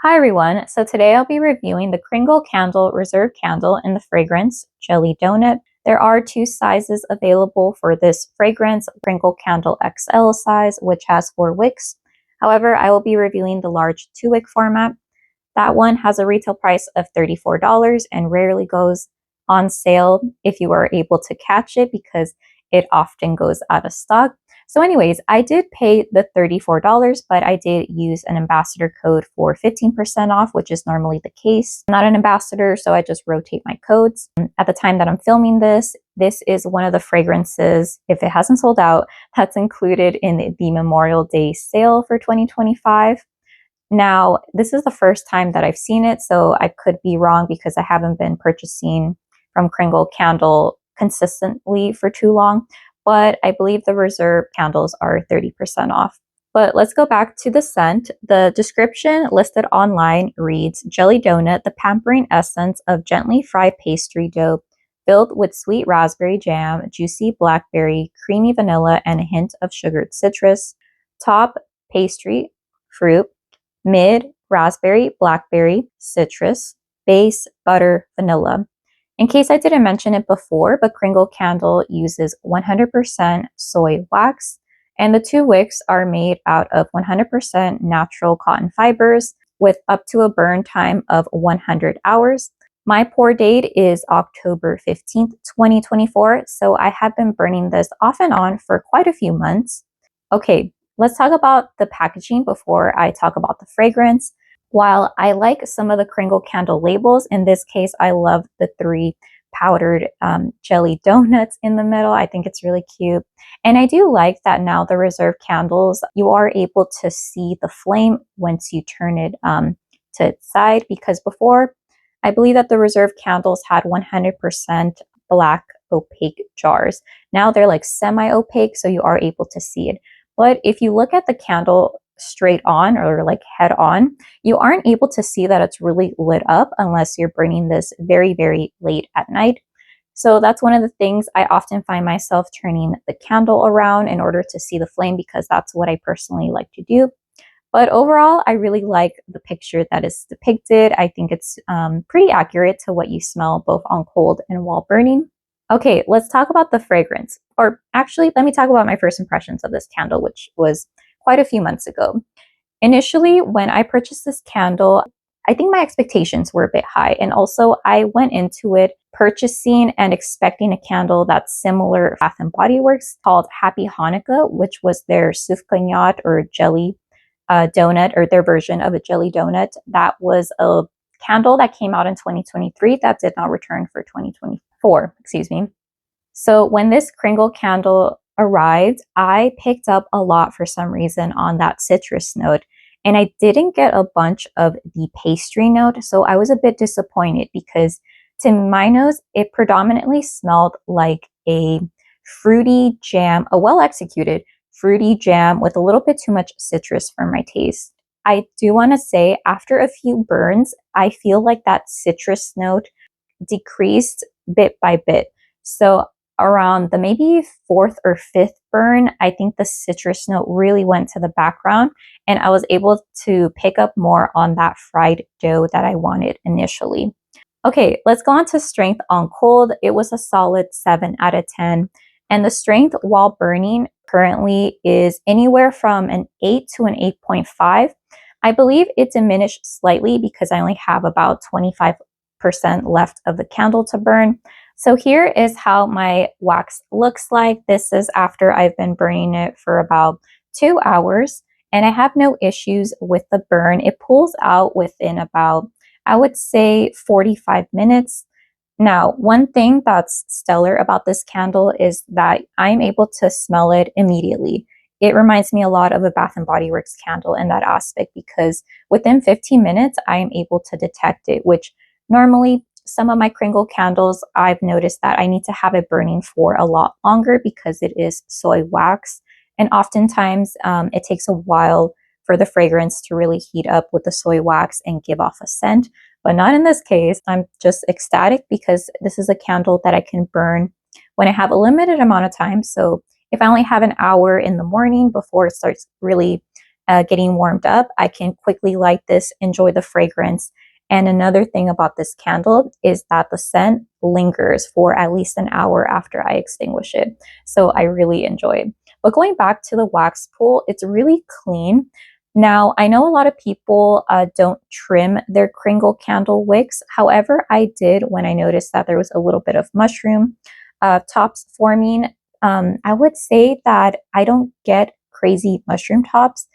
Hi everyone, so today I'll be reviewing the Kringle Candle Reserve candle in the fragrance Jelly Donut. There are two sizes available for this fragrance, Kringle Candle XL size, which has 4 wicks. However, I will be reviewing the large 2-wick format. That one has a retail price of $34 and rarely goes on sale if you are able to catch it because it often goes out of stock. So anyways, I did pay the $34, but I did use an ambassador code for 15% off, which is normally the case. I'm not an ambassador, so I just rotate my codes. At the time that I'm filming this is one of the fragrances, if it hasn't sold out, that's included in the Memorial Day sale for 2025. Now, this is the first time that I've seen it, so I could be wrong because I haven't been purchasing from Kringle Candle consistently for too long, but I believe the Reserve candles are 30% off. But let's go back to the scent. The description listed online reads, Jelly Donut, the pampering essence of gently fried pastry dough filled with sweet raspberry jam, juicy blackberry, creamy vanilla, and a hint of sugared citrus. Top, pastry, fruit. Mid, raspberry, blackberry, citrus. Base, butter, vanilla. In case I didn't mention it before, but Kringle Candle uses 100% soy wax, and the 2 wicks are made out of 100% natural cotton fibers with up to a burn time of 100 hours. My pour date is October 15th, 2024, so I have been burning this off and on for quite a few months. Okay, let's talk about the packaging before I talk about the fragrance. While I like some of the Kringle candle labels, in this case, I love the 3 powdered jelly donuts in the middle. I think it's really cute. And I do like that now the Reserve candles, you are able to see the flame once you turn it to its side, because before, I believe that the Reserve candles had 100% black opaque jars. Now they're like semi-opaque, so you are able to see it. But if you look at the candle straight on or like head on, you aren't able to see that it's really lit up unless you're burning this very, very late at night. So that's one of the things I often find myself turning the candle around in order to see the flame because that's what I personally like to do. But overall, I really like the picture that is depicted. I think it's pretty accurate to what you smell both on cold and while burning. Okay, let's talk about the fragrance. Or actually, let me talk about my first impressions of this candle, which was quite a few months ago. Initially, when I purchased this candle, I think my expectations were a bit high. And also, I went into it purchasing and expecting a candle that's similar to Bath & Body Works called Happy Hanukkah, which was their souflagnat or jelly donut, or their version of a jelly donut. That was a candle that came out in 2023 that did not return for 2024, excuse me. So when this Kringle candle arrived, I picked up a lot for some reason on that citrus note, and I didn't get a bunch of the pastry note, so I was a bit disappointed because to my nose, it predominantly smelled like a fruity jam, a well-executed fruity jam with a little bit too much citrus for my taste. I do want to say after a few burns, I feel like that citrus note decreased bit by bit. So around the maybe 4th or 5th burn, I think the citrus note really went to the background and I was able to pick up more on that fried dough that I wanted initially. Okay, let's go on to strength on cold. It was a solid 7 out of 10. And the strength while burning currently is anywhere from an 8 to an 8.5. I believe it diminished slightly because I only have about 25% left of the candle to burn. So here is how my wax looks like. This is after I've been burning it for about 2 hours and I have no issues with the burn. It pulls out within about, I would say, 45 minutes. Now, one thing that's stellar about this candle is that I'm able to smell it immediately. It reminds me a lot of a Bath & Body Works candle in that aspect because within 15 minutes, I am able to detect it, which normally some of my Kringle candles, I've noticed that I need to have it burning for a lot longer because it is soy wax. And oftentimes it takes a while for the fragrance to really heat up with the soy wax and give off a scent. But not in this case. I'm just ecstatic because this is a candle that I can burn when I have a limited amount of time. So if I only have an hour in the morning before it starts really getting warmed up, I can quickly light this, enjoy the fragrance. And another thing about this candle is that the scent lingers for at least an hour after I extinguish it. So I really enjoy it. But going back to the wax pool, it's really clean. Now, I know a lot of people don't trim their Kringle candle wicks. However, I did when I noticed that there was a little bit of mushroom tops forming. I would say that I don't get crazy mushroom tops.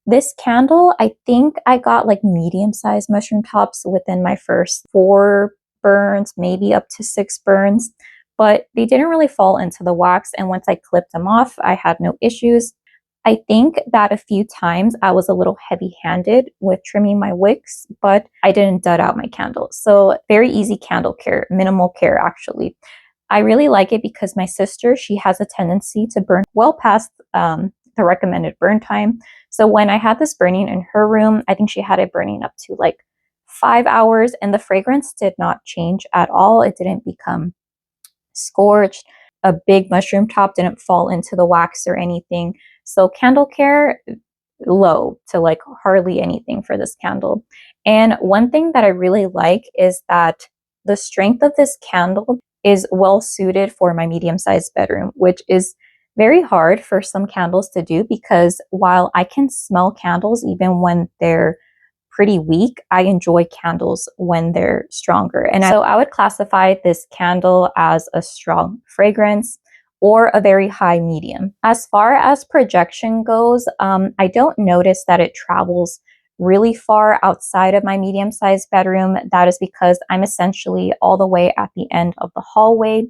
This candle, I think I got like medium-sized mushroom tops within my first 4 burns, maybe up to 6 burns, but they didn't really fall into the wax. And once I clipped them off, I had no issues. I think that a few times I was a little heavy-handed with trimming my wicks, but I didn't dud out my candles. So very easy candle care, minimal care actually. I really like it because my sister, she has a tendency to burn well past the recommended burn time. So when I had this burning in her room, I think she had it burning up to like 5 hours, and the fragrance did not change at all. It didn't become scorched. A big mushroom top didn't fall into the wax or anything. So candle care, low to like hardly anything for this candle. And one thing that I really like is that the strength of this candle is well suited for my medium-sized bedroom, which is very hard for some candles to do, because while I can smell candles even when they're pretty weak, I enjoy candles when they're stronger. And so I would classify this candle as a strong fragrance or a very high medium. As far as projection goes, I don't notice that it travels really far outside of my medium-sized bedroom. That is because I'm essentially all the way at the end of the hallway.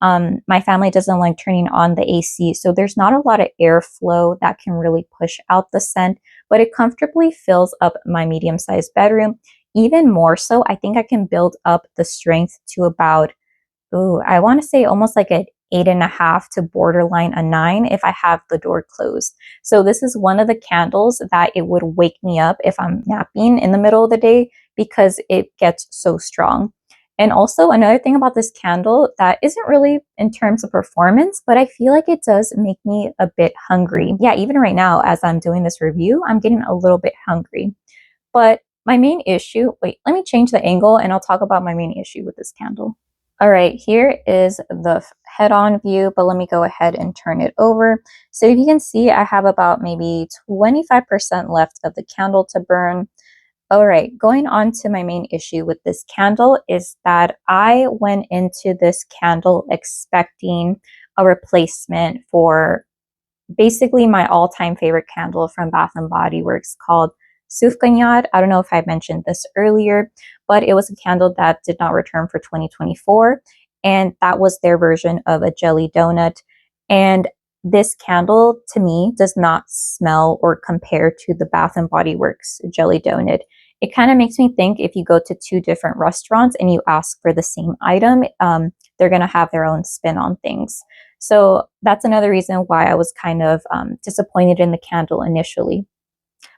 My family doesn't like turning on the AC, so there's not a lot of airflow that can really push out the scent, but it comfortably fills up my medium-sized bedroom. Even more so, I think I can build up the strength to about, I want to say almost like an 8.5 to borderline a 9 if I have the door closed. So this is one of the candles that it would wake me up if I'm napping in the middle of the day, because it gets so strong. And also another thing about this candle that isn't really in terms of performance, but I feel like it does make me a bit hungry. Yeah, even right now as I'm doing this review, I'm getting a little bit hungry. But my main issue, wait, let me change the angle and I'll talk about my main issue with this candle. All right, here is the head-on view, but let me go ahead and turn it over. So if you can see, I have about maybe 25% left of the candle to burn. All right, going on to my main issue with this candle is that I went into this candle expecting a replacement for basically my all-time favorite candle from Bath & Body Works called Soycandle. I don't know if I mentioned this earlier, but it was a candle that did not return for 2024, and that was their version of a jelly donut. And this candle, to me, does not smell or compare to the Bath & Body Works jelly donut. It kind of makes me think if you go to 2 different restaurants and you ask for the same item, they're going to have their own spin on things. So that's another reason why I was kind of disappointed in the candle initially.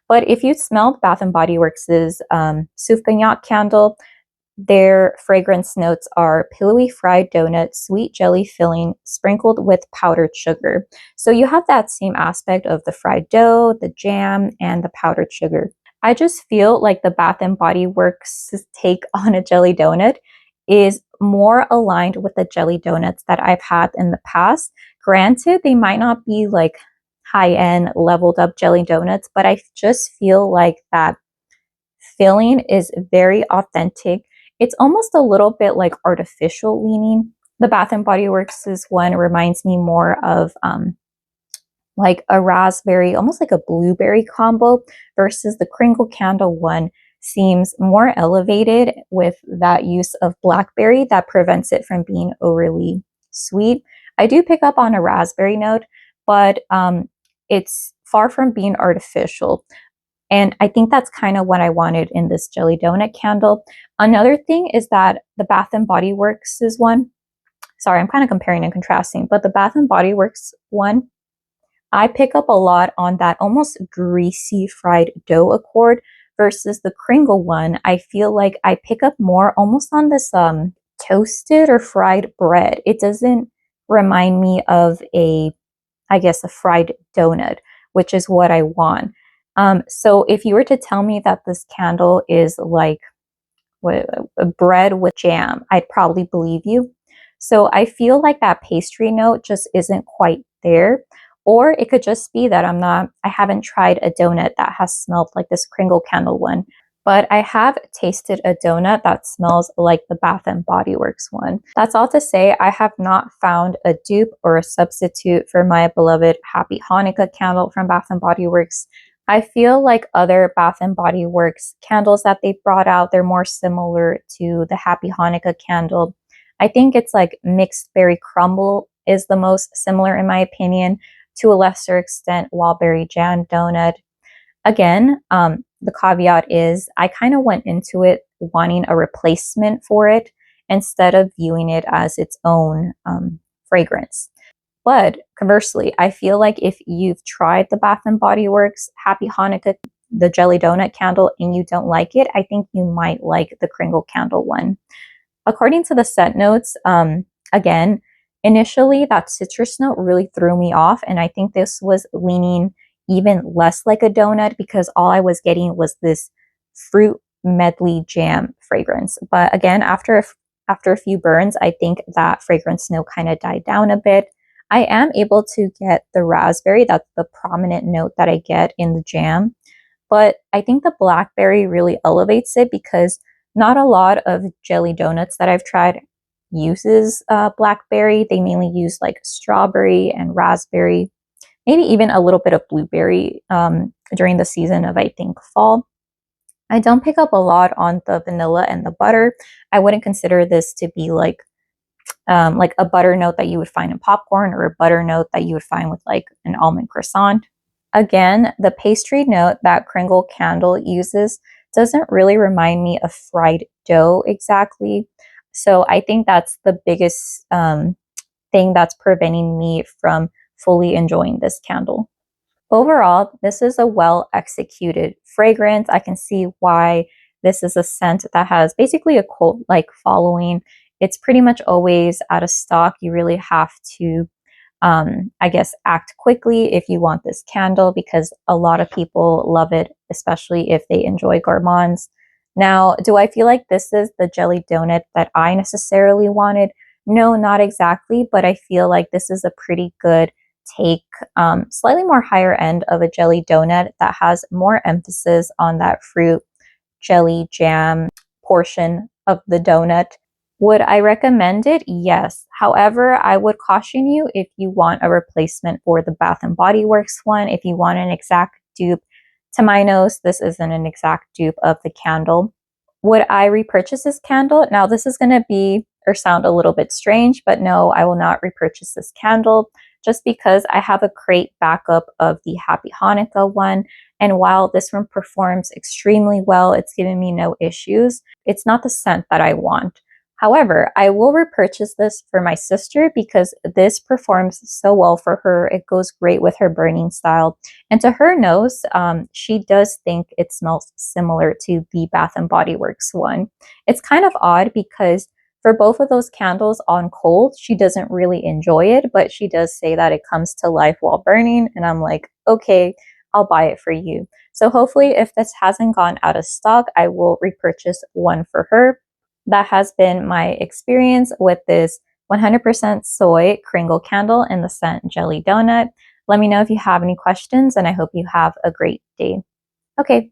But if you smelled Bath & Body Works' Soycandle candle, their fragrance notes are pillowy fried donut, sweet jelly filling, sprinkled with powdered sugar. So you have that same aspect of the fried dough, the jam, and the powdered sugar. I just feel like the Bath & Body Works' take on a jelly donut is more aligned with the jelly donuts that I've had in the past. Granted, they might not be like high-end leveled up jelly donuts, but I just feel like that filling is very authentic. It's almost a little bit like artificial leaning. The Bath & Body Works' one reminds me more of like a raspberry, almost like a blueberry combo, versus the Kringle Candle one seems more elevated with that use of blackberry that prevents it from being overly sweet. I do pick up on a raspberry note, but it's far from being artificial. And I think that's kind of what I wanted in this jelly donut candle. Another thing is that the Bath & Body Works' one, sorry, I'm kind of comparing and contrasting, but the Bath & Body Works one, I pick up a lot on that almost greasy fried dough accord, versus the Kringle one. I feel like I pick up more almost on this toasted or fried bread. It doesn't remind me of a, I guess, a fried donut, which is what I want. So if you were to tell me that this candle is like bread with jam, I'd probably believe you. So I feel like that pastry note just isn't quite there. Or it could just be that I haven't tried a donut that has smelled like this Kringle Candle one. But I have tasted a donut that smells like the Bath and Body Works one. That's all to say, I have not found a dupe or a substitute for my beloved Happy Hanukkah candle from Bath and Body Works. I feel like other Bath and Body Works candles that they've brought out, they're more similar to the Happy Hanukkah candle. I think it's like mixed berry crumble is the most similar in my opinion, to a lesser extent wildberry jam donut. Again, the caveat is I kind of went into it wanting a replacement for it instead of viewing it as its own fragrance. But conversely, I feel like if you've tried the Bath and Body Works Happy Hanukkah, the jelly donut candle, and you don't like it, I think you might like the Kringle Candle one. According to the scent notes, again, initially that citrus note really threw me off, and I think this was leaning even less like a donut because all I was getting was this fruit medley jam fragrance. But again, after a few burns, I think that fragrance note kind of died down a bit. I am able to get the raspberry, that's the prominent note that I get in the jam. But I think the blackberry really elevates it because not a lot of jelly donuts that I've tried uses blackberry. They mainly use like strawberry and raspberry, maybe even a little bit of blueberry during the season of, I think, fall. I don't pick up a lot on the vanilla and the butter. I wouldn't consider this to be like a butter note that you would find in popcorn or a butter note that you would find with like an almond croissant. Again, the pastry note that Kringle Candle uses doesn't really remind me of fried dough exactly. So I think that's the biggest thing that's preventing me from fully enjoying this candle. Overall, this is a well executed fragrance. I can see why this is a scent that has basically a cult like following. It's pretty much always out of stock. You really have to, I guess, act quickly if you want this candle because a lot of people love it, especially if they enjoy gourmands. Now, do I feel like this is the jelly donut that I necessarily wanted? No, not exactly, but I feel like this is a pretty good take, slightly more higher end of a jelly donut that has more emphasis on that fruit jelly jam portion of the donut. Would I recommend it? Yes. However, I would caution you if you want a replacement for the Bath and Body Works one, if you want an exact dupe. To my nose, this isn't an exact dupe of the candle. Would I repurchase this candle? Now, this is going to be or sound a little bit strange, but no, I will not repurchase this candle just because I have a crate backup of the Happy Hanukkah one. And while this one performs extremely well, it's given me no issues. It's not the scent that I want. However, I will repurchase this for my sister because this performs so well for her. It goes great with her burning style. And to her nose, she does think it smells similar to the Bath and Body Works one. It's kind of odd because for both of those candles on cold, she doesn't really enjoy it, but she does say that it comes to life while burning. And I'm like, okay, I'll buy it for you. So hopefully if this hasn't gone out of stock, I will repurchase one for her. That has been my experience with this 100% soy Kringle candle in the scent Jelly Donut. Let me know if you have any questions, and I hope you have a great day. Okay,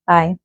bye.